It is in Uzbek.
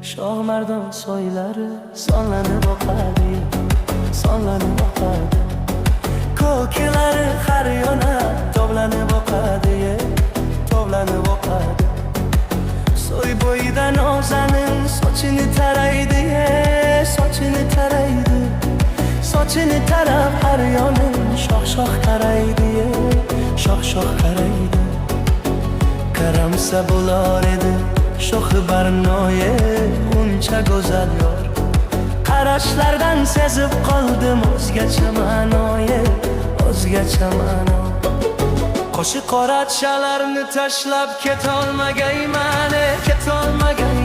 shoh mardon soylari sonlanib oqadi, sonlanib oqadi. Ko'klari har yona tovlanib oqadi, tovlanib oqadi. Soy bo'yida nozanin sochini taraydi, sochini taraydi. Sochini tarab har yonin shoh-shoh qaraydi, shoh-shoh qaraydi. Qaramsa bo'lar edi shoxi barnoye uncha go'zal yor. Qarashlardan sezib qoldim o'zgacha ma'noye, o'zgacha ma'no. Qo'shi qora chalarni tashlab ketolmagayman, ketolmagayman.